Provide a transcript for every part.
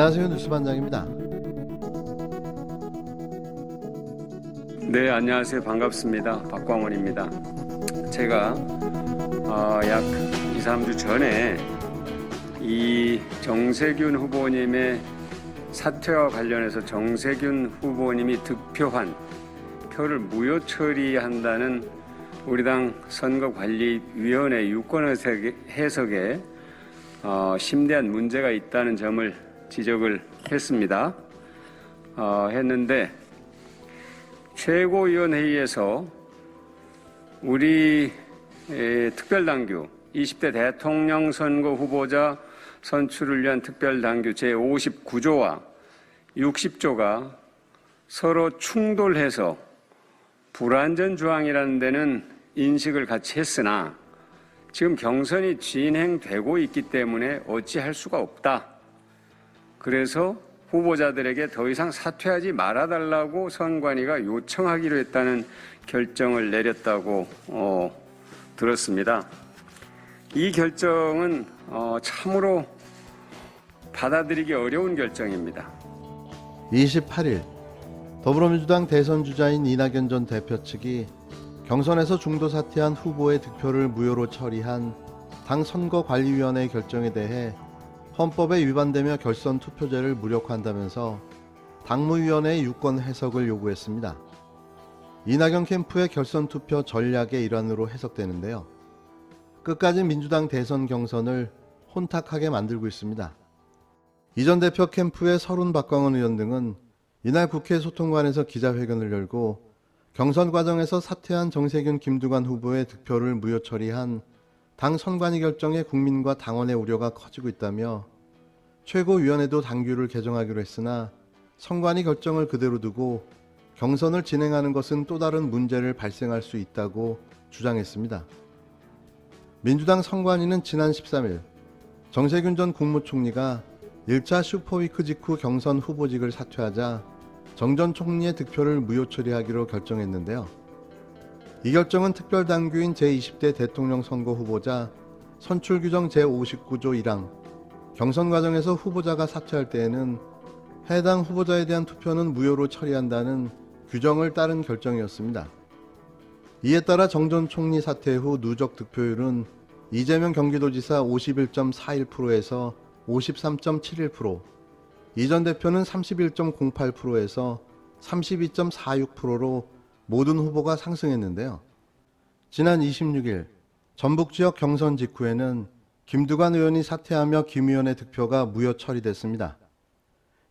안녕하세요. 뉴스반장입니다. 네, 안녕하세요. 반갑습니다. 박광원입니다. 제가 약 2, 3주 전에 이 정세균 후보님의 사퇴와 관련해서 정세균 후보님이 득표한 표를 무효 처리한다는 우리 당 선거관리위원회 유권 해석에 심대한 문제가 있다는 점을 지적을 했습니다. 했는데 최고위원회의에서 우리 특별당규 20대 대통령 선거 후보자 선출을 위한 특별당규 제59조와 60조가 서로 충돌해서 불완전 조항이라는 데는 인식을 같이 했으나 지금 경선이 진행되고 있기 때문에 어찌할 수가 없다. 그래서 후보자들에게 더 이상 사퇴하지 말아달라고 선관위가 요청하기로 했다는 결정을 내렸다고 들었습니다. 이 결정은 참으로 받아들이기 어려운 결정입니다. 28일 더불어민주당 대선 주자인 이낙연 전 대표 측이 경선에서 중도 사퇴한 후보의 득표를 무효로 처리한 당 선거관리위원회의 결정에 대해 헌법에 위반되며 결선 투표제를 무력화한다면서 당무위원회의 유권 해석을 요구했습니다. 이낙연 캠프의 결선 투표 전략의 일환으로 해석되는데요. 끝까지 민주당 대선 경선을 혼탁하게 만들고 있습니다. 이 전 대표 캠프의 서른 박광원 의원 등은 이날 국회 소통관에서 기자회견을 열고 경선 과정에서 사퇴한 정세균 김두관 후보의 득표를 무효 처리한 당 선관위 결정에 국민과 당원의 우려가 커지고 있다며 최고위원회도 당규를 개정하기로 했으나 선관위 결정을 그대로 두고 경선을 진행하는 것은 또 다른 문제를 발생할 수 있다고 주장했습니다. 민주당 선관위는 지난 13일 정세균 전 국무총리가 1차 슈퍼위크 직후 경선 후보직을 사퇴하자 정 전 총리의 득표를 무효 처리하기로 결정했는데요. 이 결정은 특별당규인 제20대 대통령 선거 후보자 선출규정 제59조 1항 경선 과정에서 후보자가 사퇴할 때에는 해당 후보자에 대한 투표는 무효로 처리한다는 규정을 따른 결정이었습니다. 이에 따라 정 전 총리 사퇴 후 누적 득표율은 이재명 경기도지사 51.41%에서 53.71%, 이 전 대표는 31.08%에서 32.46%로 모든 후보가 상승했는데요. 지난 26일 전북 지역 경선 직후에는 김두관 의원이 사퇴하며 김 의원의 득표가 무효 처리됐습니다.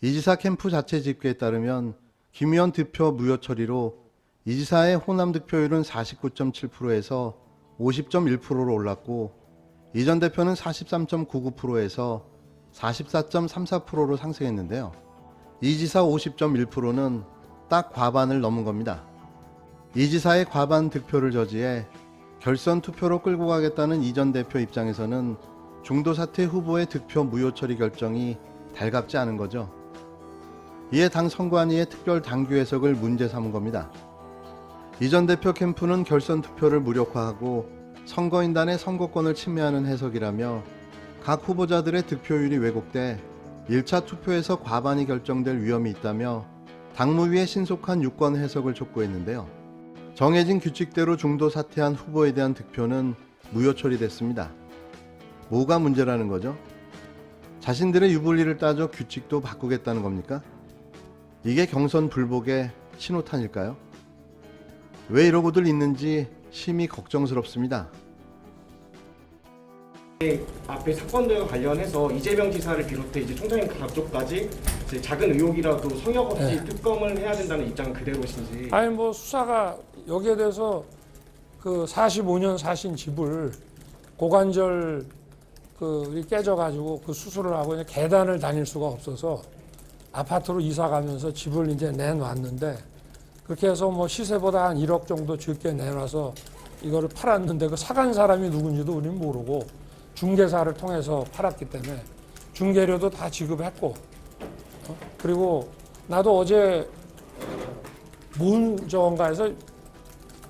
이 지사 캠프 자체 집계에 따르면 김 의원 득표 무효 처리로 이 지사의 호남 득표율은 49.7%에서 50.1%로 올랐고 이 전 대표는 43.99%에서 44.34%로 상승했는데요. 이 지사 50.1%는 딱 과반을 넘은 겁니다. 이 지사의 과반 득표를 저지해 결선 투표로 끌고 가겠다는 이 전 대표 입장에서는 중도 사퇴 후보의 득표 무효 처리 결정이 달갑지 않은 거죠. 이에 당 선관위의 특별 당규 해석을 문제 삼은 겁니다. 이 전 대표 캠프는 결선 투표를 무력화하고 선거인단의 선거권을 침해하는 해석이라며 각 후보자들의 득표율이 왜곡돼 1차 투표에서 과반이 결정될 위험이 있다며 당무위의 신속한 유권 해석을 촉구했는데요. 정해진 규칙대로 중도 사퇴한 후보에 대한 득표는 무효 처리됐습니다. 뭐가 문제라는 거죠? 자신들의 유불리를 따져 규칙도 바꾸겠다는 겁니까? 이게 경선 불복의 신호탄일까요? 왜 이러고들 있는지 심히 걱정스럽습니다. 앞에 사건들과 관련해서 이재명 지사를 비롯해 이제 총장님 가족까지 이제 작은 의혹이라도 성역 없이 특검을 해야 된다는 입장 그대로신지. 아니 뭐 수사가 여기에 대해서 그 45년 사신 집을 고관절 깨져가지고 그 수술을 하고 이제 계단을 다닐 수가 없어서 아파트로 이사 가면서 집을 이제 내놨는데 그렇게 해서 뭐 시세보다 한 1억 정도 적게 내놔서 이거를 팔았는데 그 사간 사람이 누군지도 우리는 모르고 중개사를 통해서 팔았기 때문에 중개료도 다 지급했고 그리고 나도 어제 문정가에서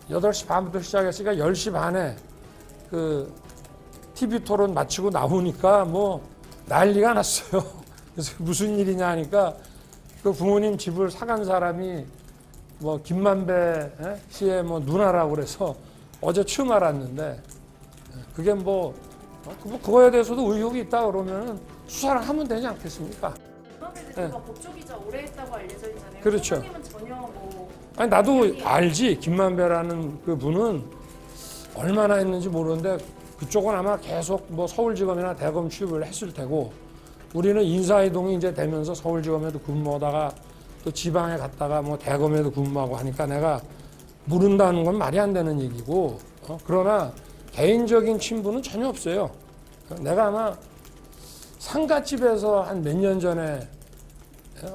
8시 반부터 시작했으니까 10시 반에 그 TV 토론 마치고 나오니까 뭐 난리가 났어요. 그래서 무슨 일이냐 하니까 그 부모님 집을 사간 사람이 뭐 김만배 씨의 뭐 누나라고 그래서 어제 처음 알았는데, 그게 그거에 대해서도 의혹이 있다 그러면 수사를 하면 되지 않겠습니까? 김만배 대표가 법조기자 오래 했다고 알려져 있잖아요. 그렇죠. 소장님은 전혀 아니 나도 알지. 김만배라는 그 분은 얼마나 했는지 모르는데 그쪽은 아마 계속 뭐 서울지검이나 대검 취급을 했을 테고, 우리는 인사이동이 이제 되면서 서울지검에도 근무하다가 또 지방에 갔다가 뭐 대검에도 근무하고 하니까 내가 모른다는 건 말이 안 되는 얘기고, 그러나 개인적인 친분은 전혀 없어요. 내가 아마 상가집에서 한 몇 년 전에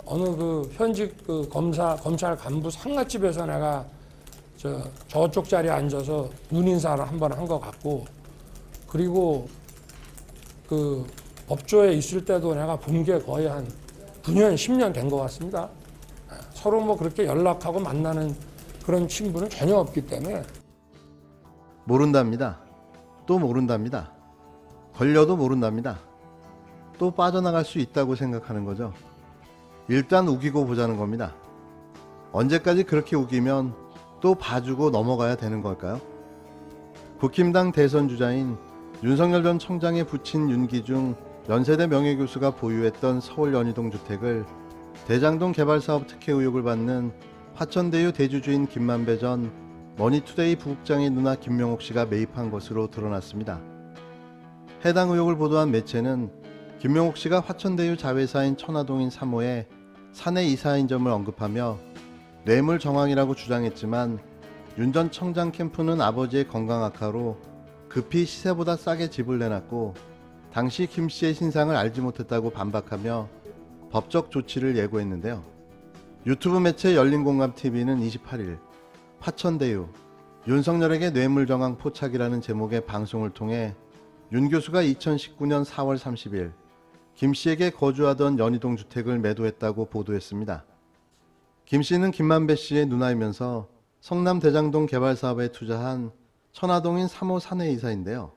어느 그 현직 그 검찰 간부 상가집에서 내가 저쪽 자리에 앉아서 눈인사를 한 번 한 것 같고, 그리고 그 법조에 있을 때도 내가 본 게 거의 한 9년, 10년 된 것 같습니다. 서로 뭐 그렇게 연락하고 만나는 그런 친분은 전혀 없기 때문에. 모른답니다. 또 모른답니다. 걸려도 모른답니다. 또 빠져나갈 수 있다고 생각하는 거죠. 일단 우기고 보자는 겁니다. 언제까지 그렇게 우기면 또 봐주고 넘어가야 되는 걸까요? 국힘당 대선 주자인 윤석열 전 청장의 부친 윤기중 연세대 명예교수가 보유했던 서울 연희동 주택을 대장동 개발사업 특혜 의혹을 받는 화천대유 대주주인 김만배 전 머니투데이 부국장의 누나 김명옥 씨가 매입한 것으로 드러났습니다. 해당 의혹을 보도한 매체는 김명옥 씨가 화천대유 자회사인 천화동인 3호에 사내 이사인 점을 언급하며 뇌물 정황이라고 주장했지만 윤 전 청장 캠프는 아버지의 건강 악화로 급히 시세보다 싸게 집을 내놨고 당시 김 씨의 신상을 알지 못했다고 반박하며 법적 조치를 예고했는데요. 유튜브 매체 열린공감TV는 28일 화천대유 윤석열에게 뇌물 정황 포착이라는 제목의 방송을 통해 윤 교수가 2019년 4월 30일 김 씨에게 거주하던 연희동 주택을 매도했다고 보도했습니다. 김 씨는 김만배 씨의 누나이면서 성남 대장동 개발 사업에 투자한 천화동인 3호 사내이사인데요.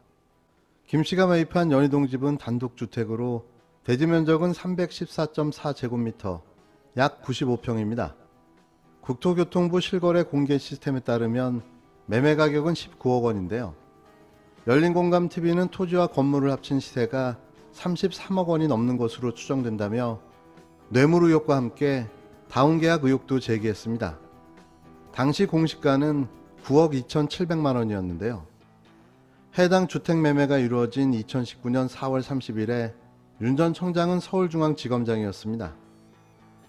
김 씨가 매입한 연희동 집은 단독주택으로 대지 면적은 314.4제곱미터, 약 95평입니다. 국토교통부 실거래 공개 시스템에 따르면 매매 가격은 19억 원인데요. 열린공감TV는 토지와 건물을 합친 시세가 33억 원이 넘는 것으로 추정된다며 뇌물 의혹과 함께 다운계약 의혹도 제기했습니다. 당시 공시가는 9억 2,700만 원이었는데요. 해당 주택 매매가 이루어진 2019년 4월 30일에 윤 전 청장은 서울중앙지검장이었습니다.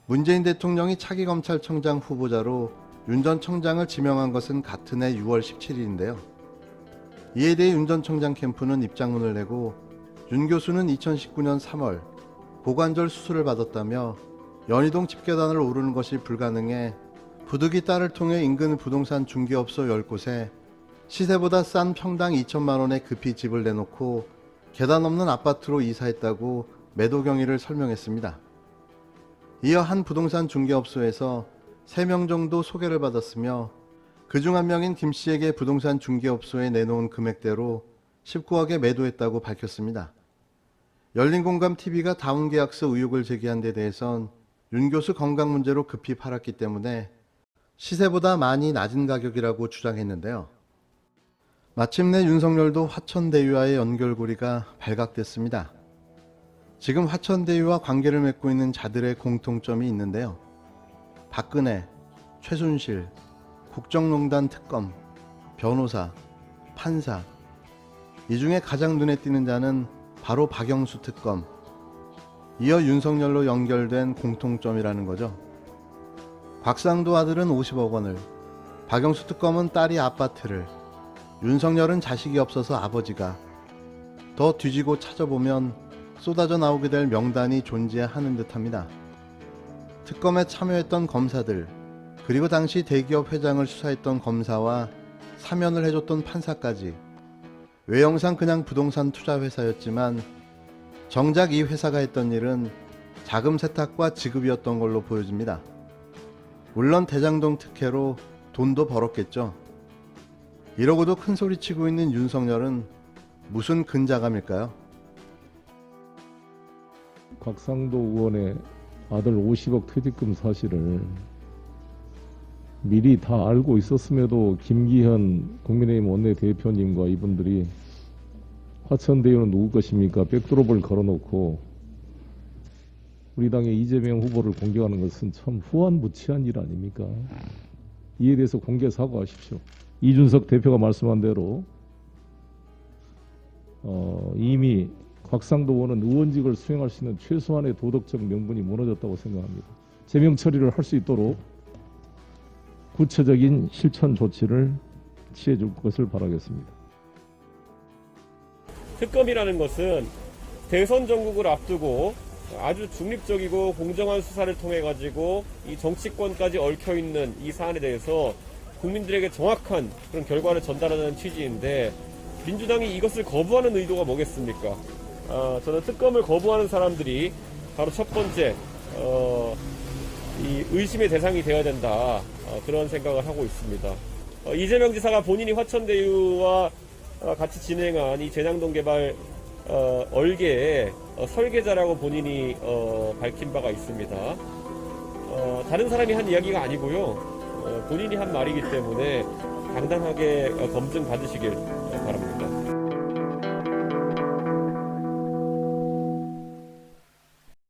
문재인 대통령이 차기 검찰청장 후보자로 윤 전 청장을 지명한 것은 같은 해 6월 17일인데요. 이에 대해 윤 전 청장 캠프는 입장문을 내고 윤 교수는 2019년 3월 고관절 수술을 받았다며 연희동 집계단을 오르는 것이 불가능해 부득이 딸을 통해 인근 부동산 중개업소 10곳에 시세보다 싼 평당 2천만 원에 급히 집을 내놓고 계단 없는 아파트로 이사했다고 매도 경위를 설명했습니다. 이어 한 부동산 중개업소에서 3명 정도 소개를 받았으며 그중 한 명인 김 씨에게 부동산 중개업소에 내놓은 금액대로 19억에 매도했다고 밝혔습니다. 열린공감TV가 다운계약서 의혹을 제기한 데 대해선 윤 교수 건강 문제로 급히 팔았기 때문에 시세보다 많이 낮은 가격이라고 주장했는데요. 마침내 윤석열도 화천대유와의 연결고리가 발각됐습니다. 지금 화천대유와 관계를 맺고 있는 자들의 공통점이 있는데요. 박근혜, 최순실, 국정농단 특검, 변호사, 판사, 이 중에 가장 눈에 띄는 자는 바로 박영수 특검, 이어 윤석열로 연결된 공통점이라는 거죠. 곽상도 아들은 50억 원을, 박영수 특검은 딸이 아파트를, 윤석열은 자식이 없어서 아버지가, 더 뒤지고 찾아보면 쏟아져 나오게 될 명단이 존재하는 듯합니다. 특검에 참여했던 검사들, 그리고 당시 대기업 회장을 수사했던 검사와 사면을 해줬던 판사까지, 외형상 그냥 부동산 투자 회사였지만 정작 이 회사가 했던 일은 자금 세탁과 지급이었던 걸로 보여집니다. 물론 대장동 특혜로 돈도 벌었겠죠. 이러고도 큰소리치고 있는 윤석열은 무슨 근자감일까요? 곽상도 의원의 아들 50억 퇴직금 사실을 미리 다 알고 있었음에도 김기현 국민의힘 원내대표님과 이분들이 화천대유는 누구 것입니까? 백드롭을 걸어놓고 우리 당의 이재명 후보를 공격하는 것은 참 후한무치한 일 아닙니까? 이에 대해서 공개 사과하십시오. 이준석 대표가 말씀한 대로 이미 곽상도 의원은 의원직을 수행할 수 있는 최소한의 도덕적 명분이 무너졌다고 생각합니다. 제명 처리를 할 수 있도록 구체적인 실천 조치를 취해 줄 것을 바라겠습니다. 특검이라는 것은 대선 전국을 앞두고 아주 중립적이고 공정한 수사를 통해 가지고 이 정치권까지 얽혀 있는 이 사안에 대해서 국민들에게 정확한 그런 결과를 전달하는 취지인데 민주당이 이것을 거부하는 의도가 뭐겠습니까? 저는 특검을 거부하는 사람들이 바로 첫 번째 이 의심의 대상이 되어야 된다, 그런 생각을 하고 있습니다. 이재명 지사가 본인이 화천대유와 같이 진행한 이 재량동 개발 얼개의 설계자라고 본인이 밝힌 바가 있습니다. 다른 사람이 한 이야기가 아니고요. 본인이 한 말이기 때문에 당당하게 검증 받으시길